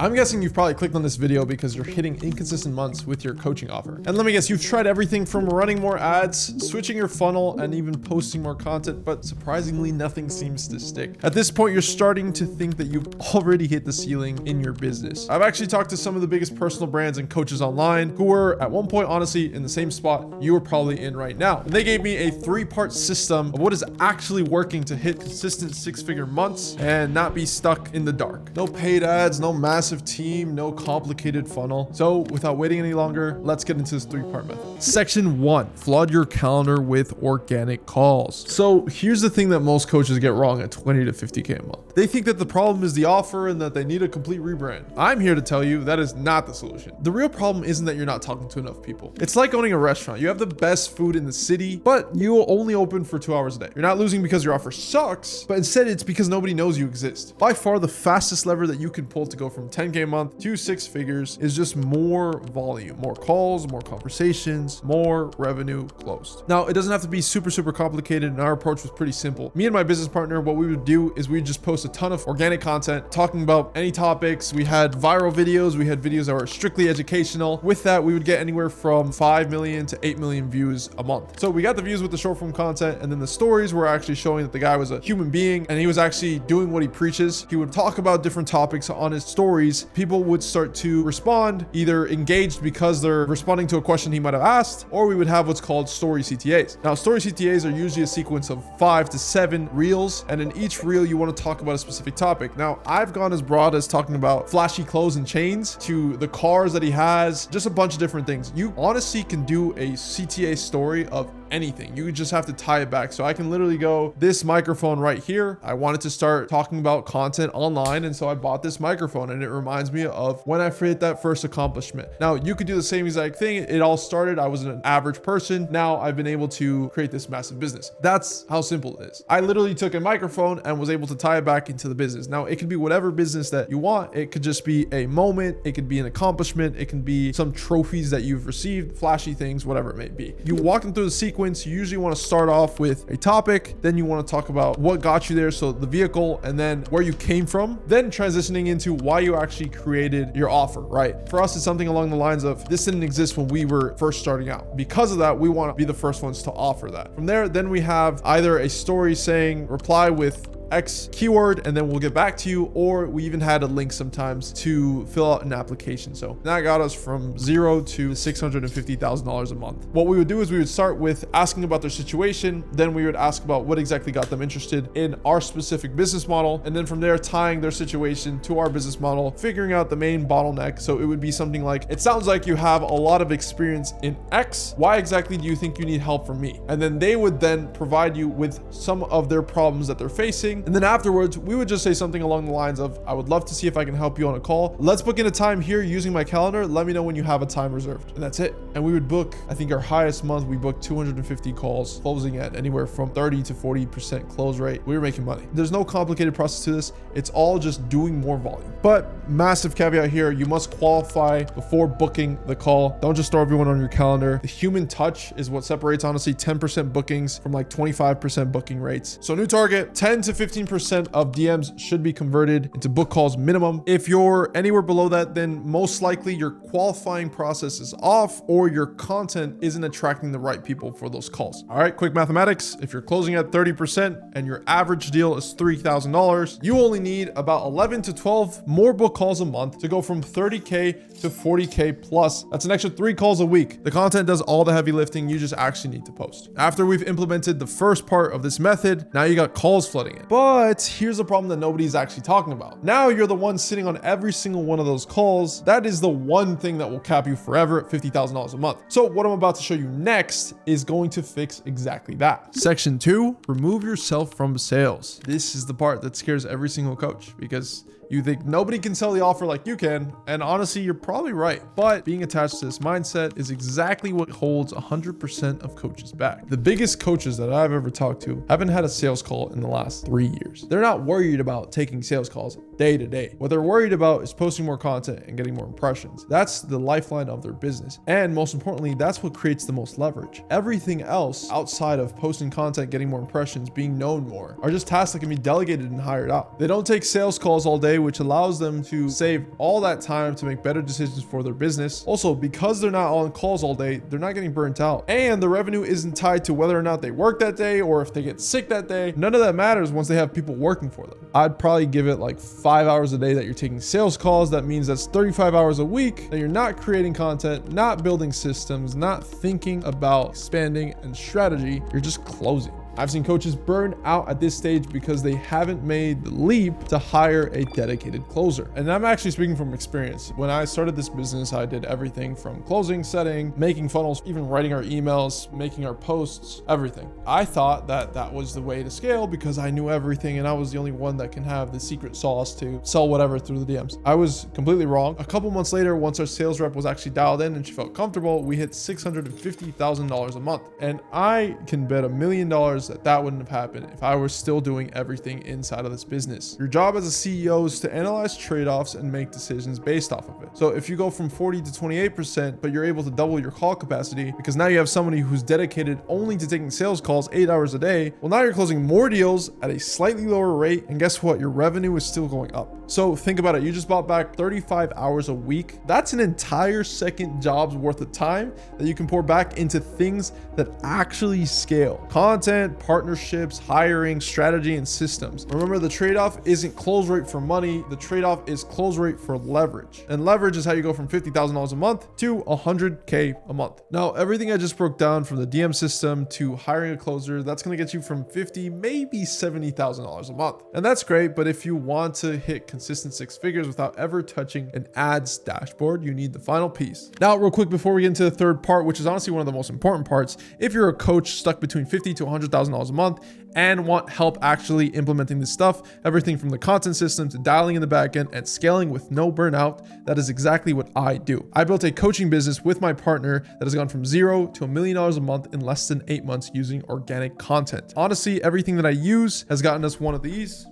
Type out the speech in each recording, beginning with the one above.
I'm guessing you've probably clicked on this video because you're hitting inconsistent months with your coaching offer. And let me guess, you've tried everything from running more ads, switching your funnel, and even posting more content, but surprisingly, nothing seems to stick. At this point, you're starting to think that you've already hit the ceiling in your business. I've actually talked to some of the biggest personal brands and coaches online who were at one point, honestly, in the same spot you are probably in right now. And they gave me a 3-part system of what is actually working to hit consistent 6-figure months and not be stuck in the dark. No paid ads, no massive team, no complicated funnel. So without waiting any longer, let's get into this 3-part method. Section 1, flood your calendar with organic calls. So here's the thing that most coaches get wrong at 20 to 50K a month. They think that the problem is the offer and that they need a complete rebrand. I'm here to tell you that is not the solution. The real problem isn't that you're not talking to enough people. It's like owning a restaurant. You have the best food in the city, but you will only open for 2 hours a day. You're not losing because your offer sucks, but instead it's because nobody knows you exist. By far, the fastest lever that you can pull to go from 10K a month to 6 figures is just more volume, more calls, more conversations, more revenue closed. Now, it doesn't have to be super complicated, and our approach was pretty simple. Me and my business partner, what we would do is we'd just post a ton of organic content talking about any topics. We had viral videos, we had videos that were strictly educational. With that, we would get anywhere from 5 million to 8 million views a month. So we got the views with the short form content, and then the stories were actually showing that the guy was a human being and he was actually doing what he preaches. He would talk about different topics on his stories. People would start to respond, either engaged because they're responding to a question he might have asked, or we would have what's called story CTAs. Now, story CTAs are usually a sequence of 5 to 7 reels, and in each reel you want to talk about a specific topic. Now, I've gone as broad as talking about flashy clothes and chains to the cars that he has, just a bunch of different things. You honestly can do a CTA story of anything. You just have to tie it back. So I can literally go, this microphone right here, I wanted to start talking about content online, and so I bought this microphone, and it reminds me of when I hit that first accomplishment. Now, you could do the same exact thing. It all started, I was an average person. Now I've been able to create this massive business. That's how simple it is. I literally took a microphone and was able to tie it back into the business. Now, it could be whatever business that you want. It could just be a moment. It could be an accomplishment. It can be some trophies that you've received, flashy things, whatever it may be. You walk them through the sequence. You usually want to start off with a topic, then you want to talk about what got you there, so the vehicle, and then where you came from, then transitioning into why you actually created your offer, right? For us, it's something along the lines of, this didn't exist when we were first starting out. Because of that, we want to be the first ones to offer that. From there, then we have either a story saying, reply with X keyword and then we'll get back to you, or we even had a link sometimes to fill out an application. So that got us from 0 to $650,000 a month. What we would do is we would start with asking about their situation, then we would ask about what exactly got them interested in our specific business model, and then from there tying their situation to our business model, figuring out the main bottleneck. So it would be something like, it sounds like you have a lot of experience in X. Why exactly do you think you need help from me? And then they would then provide you with some of their problems that they're facing. And then afterwards, we would just say something along the lines of, I would love to see if I can help you on a call. Let's book in a time here using my calendar. Let me know when you have a time reserved. And that's it. And we would book, I think our highest month, we booked 250 calls, closing at anywhere from 30 to 40% close rate. We were making money. There's no complicated process to this. It's all just doing more volume. But massive caveat here, you must qualify before booking the call. Don't just throw everyone on your calendar. The human touch is what separates, honestly, 10% bookings from like 25% booking rates. So new target, 10 to 15% of DMs should be converted into book calls minimum. If you're anywhere below that, then most likely your qualifying process is off or your content isn't attracting the right people for those calls. All right, quick mathematics. If you're closing at 30% and your average deal is $3,000, you only need about 11 to 12 more book calls a month to go from 30K to 40K plus. That's an extra 3 calls a week. The content does all the heavy lifting. You just actually need to post. After we've implemented the first part of this method, now you got calls flooding in. But here's a problem that nobody's actually talking about. Now you're the one sitting on every single one of those calls. That is the one thing that will cap you forever at $50,000 a month. So what I'm about to show you next is going to fix exactly that. Section 2, remove yourself from sales. This is the part that scares every single coach because you think nobody can sell the offer like you can. And honestly, you're probably right. But being attached to this mindset is exactly what holds 100% of coaches back. The biggest coaches that I've ever talked to haven't had a sales call in the last 3 years. They're not worried about taking sales calls day to day. What they're worried about is posting more content and getting more impressions. That's the lifeline of their business. And most importantly, that's what creates the most leverage. Everything else outside of posting content, getting more impressions, being known more, are just tasks that can be delegated and hired out. They don't take sales calls all day which allows them to save all that time to make better decisions for their business. Also, because they're not on calls all day, they're not getting burnt out. And the revenue isn't tied to whether or not they work that day or if they get sick that day. None of that matters once they have people working for them. I'd probably give it like 5 hours a day that you're taking sales calls. That means that's 35 hours a week that you're not creating content, not building systems, not thinking about expanding and strategy. You're just closing. I've seen coaches burn out at this stage because they haven't made the leap to hire a dedicated closer. And I'm actually speaking from experience. When I started this business, I did everything from closing, setting, making funnels, even writing our emails, making our posts, everything. I thought that that was the way to scale because I knew everything and I was the only one that can have the secret sauce to sell whatever through the DMs. I was completely wrong. A couple months later, once our sales rep was actually dialed in and she felt comfortable, we hit $650,000 a month. And I can bet $1 million that wouldn't have happened if I were still doing everything inside of this business. Your job as a CEO is to analyze trade-offs and make decisions based off of it. So if you go from 40 to 28%, but you're able to double your call capacity because now you have somebody who's dedicated only to taking sales calls 8 hours a day, well, now you're closing more deals at a slightly lower rate. And guess what? Your revenue is still going up. So think about it. You just bought back 35 hours a week. That's an entire second job's worth of time that you can pour back into things that actually scale. Content, partnerships, hiring, strategy, and systems. Remember, the trade-off isn't close rate for money. The trade-off is close rate for leverage. And leverage is how you go from $50,000 a month to $100K a month. Now, everything I just broke down from the DM system to hiring a closer, that's going to get you from $50,000, maybe $70,000 a month. And that's great. But if you want to hit consistent 6 figures without ever touching an ads dashboard, you need the final piece. Now, real quick, before we get into the third part, which is honestly one of the most important parts, if you're a coach stuck between $50,000 to $100,000 a month and want help actually implementing this stuff, everything from the content system to dialing in the backend and scaling with no burnout, that is exactly what I do. I built a coaching business with my partner that has gone from $0 to $1 million a month in less than 8 months using organic content. Honestly, everything that I use has gotten us one of these,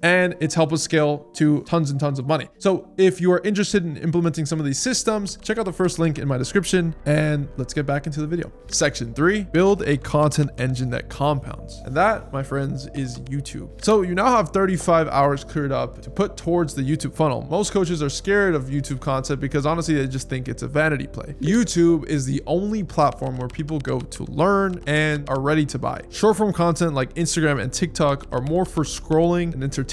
and it's helped us scale to tons and tons of money. So if you are interested in implementing some of these systems, check out the first link in my description and let's get back into the video. Section 3, build a content engine that compounds. And that, my friends, is YouTube. So you now have 35 hours cleared up to put towards the YouTube funnel. Most coaches are scared of YouTube content because honestly, they just think it's a vanity play. YouTube is the only platform where people go to learn and are ready to buy. Short form content like Instagram and TikTok are more for scrolling and entertainment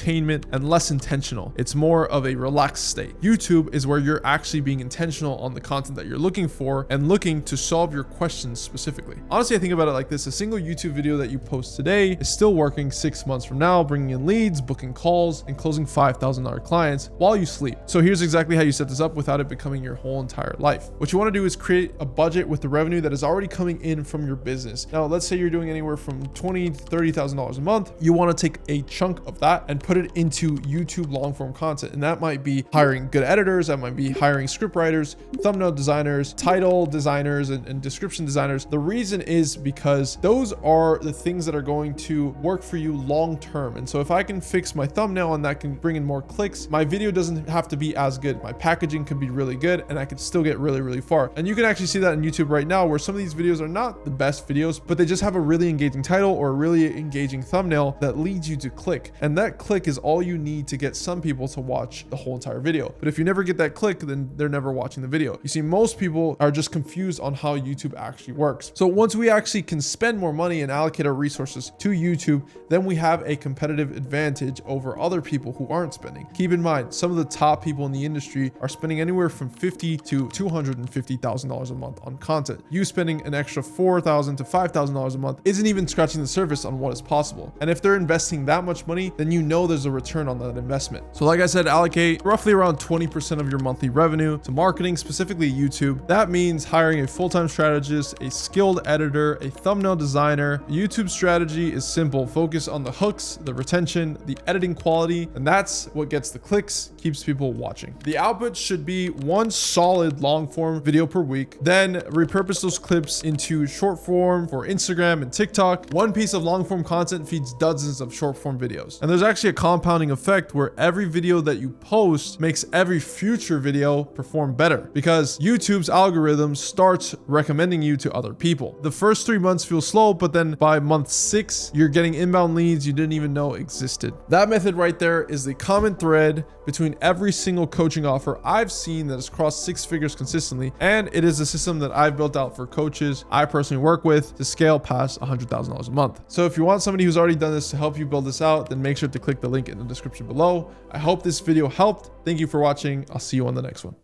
and less intentional. It's more of a relaxed state. YouTube is where you're actually being intentional on the content that you're looking for and looking to solve your questions specifically. Honestly, I think about it like this. A single YouTube video that you post today is still working 6 months from now, bringing in leads, booking calls, and closing $5,000 clients while you sleep. So here's exactly how you set this up without it becoming your whole entire life. What you want to do is create a budget with the revenue that is already coming in from your business. Now, let's say you're doing anywhere from $20,000 to $30,000 a month. You want to take a chunk of that and put it into YouTube long form content. And that might be hiring good editors, that might be hiring script writers, thumbnail designers, title designers, and description designers. The reason is because those are the things that are going to work for you long term. And so if I can fix my thumbnail and that can bring in more clicks, my video doesn't have to be as good. My packaging could be really good and I could still get really, really far. And you can actually see that on YouTube right now, where some of these videos are not the best videos, but they just have a really engaging title or a really engaging thumbnail that leads you to click. And that click is all you need to get some people to watch the whole entire video. But if you never get that click, then they're never watching the video. You see, most people are just confused on how YouTube actually works. So once we actually can spend more money and allocate our resources to YouTube, then we have a competitive advantage over other people who aren't spending. Keep in mind, some of the top people in the industry are spending anywhere from $50,000 to $250,000 a month on content. You spending an extra $4,000 to $5,000 a month isn't even scratching the surface on what is possible. And if they're investing that much money, then you know there's a return on that investment. So like I said, allocate roughly around 20% of your monthly revenue to marketing, specifically YouTube. That means hiring a full-time strategist, a skilled editor, a thumbnail designer. YouTube strategy is simple. Focus on the hooks, the retention, the editing quality, and that's what gets the clicks, keeps people watching. The output should be one solid long form video per week. Then repurpose those clips into short form for Instagram and TikTok. One piece of long form content feeds dozens of short form videos. And there's actually a compounding effect where every video that you post makes every future video perform better because YouTube's algorithm starts recommending you to other people. The first 3 months feel slow, but then by month 6, you're getting inbound leads you didn't even know existed. That method right there is the common thread between every single coaching offer I've seen that has crossed 6 figures consistently, and it is a system that I've built out for coaches I personally work with to scale past $100,000 a month. So if you want somebody who's already done this to help you build this out, then make sure to click the link in the description below. I hope this video helped. Thank you for watching. I'll see you on the next one.